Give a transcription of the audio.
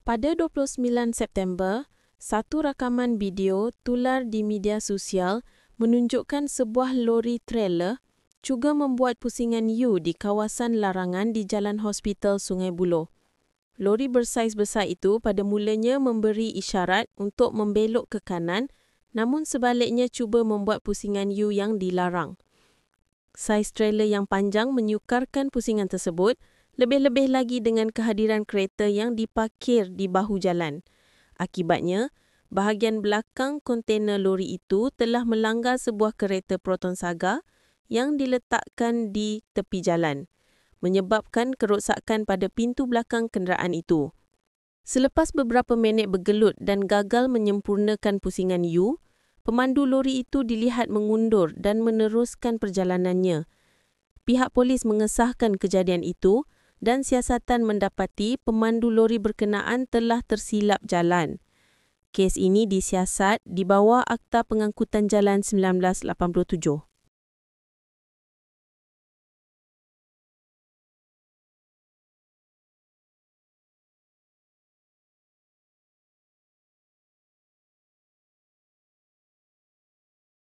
Pada 29 September, satu rakaman video tular di media sosial menunjukkan sebuah lori trailer juga membuat pusingan U di kawasan larangan di Jalan Hospital Sungai Buloh. Lori bersaiz besar itu pada mulanya memberi isyarat untuk membelok ke kanan, namun sebaliknya cuba membuat pusingan U yang dilarang. Saiz trailer yang panjang menyukarkan pusingan tersebut, lebih-lebih lagi dengan kehadiran kereta yang diparkir di bahu jalan. Akibatnya, bahagian belakang kontena lori itu telah melanggar sebuah kereta Proton Saga yang diletakkan di tepi jalan, menyebabkan kerosakan pada pintu belakang kenderaan itu. Selepas beberapa minit bergelut dan gagal menyempurnakan pusingan U, pemandu lori itu dilihat mengundur dan meneruskan perjalanannya. Pihak polis mengesahkan kejadian itu dan siasatan mendapati pemandu lori berkenaan telah tersilap jalan. Kes ini disiasat di bawah Akta Pengangkutan Jalan 1987.